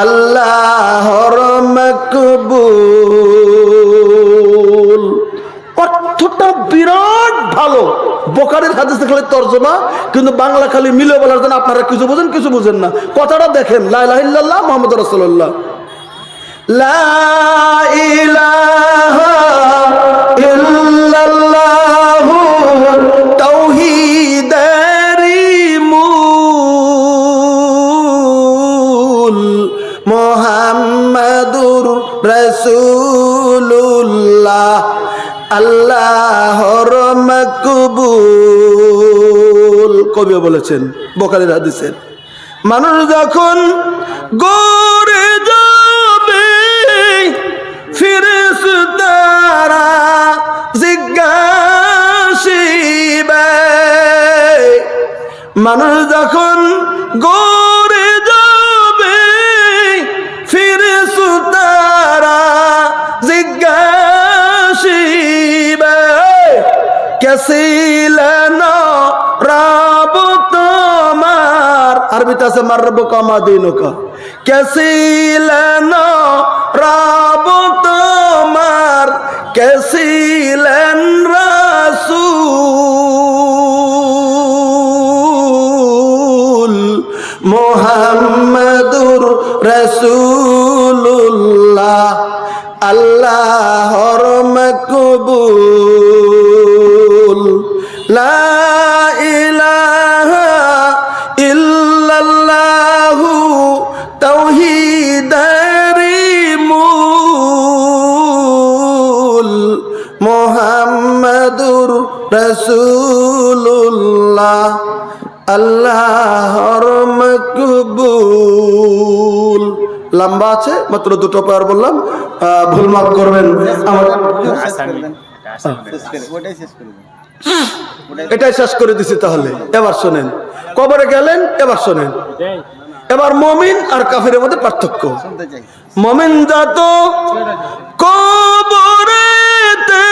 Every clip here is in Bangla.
আল্লাহর মাকবুল। অর্থটা বিরাট ভালো, বুখারীর হাদিসে খালি তরজমা, কিন্তু বাংলা খালি মিলে বলার জন্য আপনারা কিছু বোঝেন কিছু বুঝেন না। কথাটা দেখেন, লা ইলাহা ইল্লাল্লাহ মুহাম্মাদুর রাসূলুল্লাহ। লা ইলাহা ইল্লাল্লাহু তাওহীদেরি মূল, মুহাম্মাদুর রাসূলুল্লাহ আল্লাহর মাকবুল। কবি বলেছেন বুখারীর হাদিসের, মানুষ যখন গড়ে যাবে ফেরেশতারা জিজ্ঞাসিবে, মানুষ যখন গড়ে যাবে ফেরেশতারা জিজ্ঞাসিবে, কেসিলেন রব তোমার, আরবিতে আছে মারবুকা মাদিনুকা, কেসিলেন রব তোমার, কেসিলেন রাসূল, মুহাম্মাদুর রাসূলুল্লাহ আল্লাহর মাকবুল। লা ইলাহা ইল্লাল্লাহু তাওহীদেরি মূল, মুহাম্মাদুর রাসূলুল্লাহ আল্লাহর মাকবুল। লম্বা আছে, মাত্র দুটো পার বললাম, ভুল মাফ করবেন আমার। এটাই শেষ করে দিছি। তাহলে এবার শোনেন, কবরে গেলেন, এবার শোনেন, এবার মুমিন আর কাফিরের মধ্যে পার্থক্য। মুমিন যত কবরেতে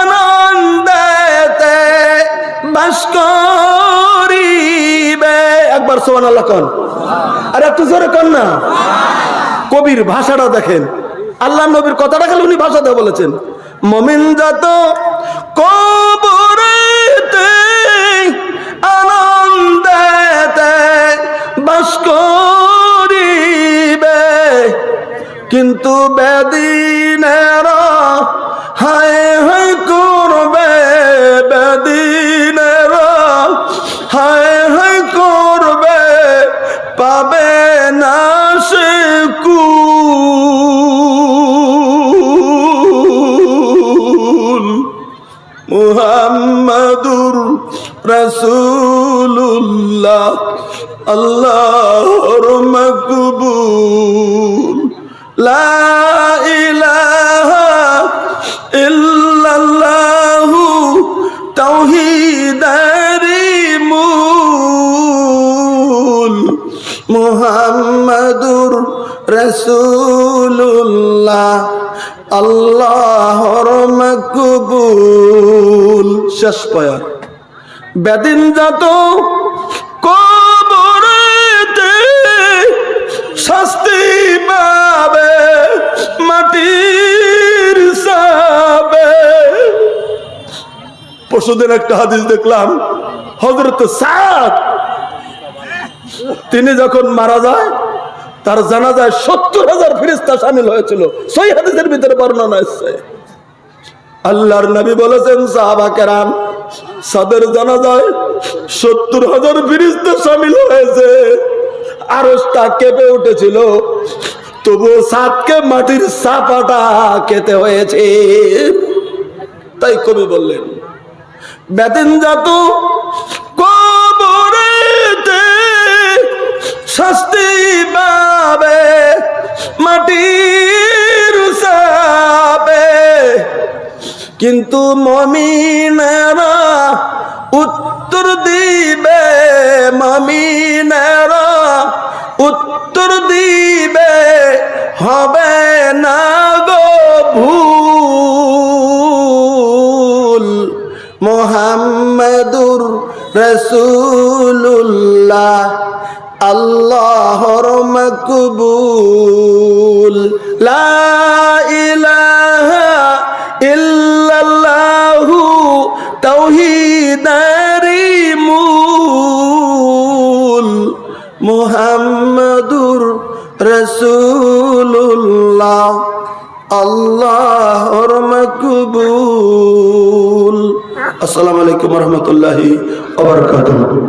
আনন্দেতে বাস করিবে, একবার সুবহানাল্লাহ কোন, আর একটু জোরে কোন না। কবির ভাষাটা দেখেন, আল্লাহ নবীর কথাটা খালি উনি ভাষা দিয়ে বলেছেন। মুমিন যত কবরেতে আনন্দেতে বাস করিবে, কিন্তু বেদিনেরা হায় হায় করবে, বেদিনেরা হায় হায় করবে, পাবে না সে কুল, মুহাম্মাদুর রাসূলুল্লাহ আল্লাহর মাকবুল। লা ইলাহা ইল্লাল্লাহু তাওহীদেরি মূল, মুহাম্মাদুর রাসূলুল্লাহ আল্লাহর মাকবুল। শেষ পয়ার, বেদিন যত কবরেতে শাস্তি পাবে মাটির সাবে। পরশুদিন একটা হাদিস দেখলাম, হযরত সাদ তিনি যখন মারা যায়, তার জানাজায় ৭০,০০০ ফেরেশতা শামিল হয়েছিল। সহিহ হাদিসের ভিতরে বর্ণনা আছে। আল্লাহর নবী বলেছেন, সাহাবা কেরাম, সাদের জানাজায় ৭০,০০০ ফেরেশতা শামিল হয়েছে। আরশটা কেঁপে উঠেছিল, তবুও সাদকে মাটির চাপাটা খেতে হয়েছে। তাই কবি বললেন, বেদিন যত কবরেতে শাস্তি পাবে মাটির চাপে, কিন্তু মুমিনেরা উত্তর দিবে, মুমিনেরা উত্তর দিবে, হবে না গো ভুল, মুহাম্মাদুর রাসূলুল্লাহ আল্লাহর মকবুল, লা ইলাহা ইল্লাল্লাহু তাওহীদারি মূল, মুহাম্মাদুর রাসূলুল্লাহ আল্লাহর মকবুল। আসসালামু আলাইকুম ওয়া রাহমাতুল্লাহি ওয়া বারাকাতুহু।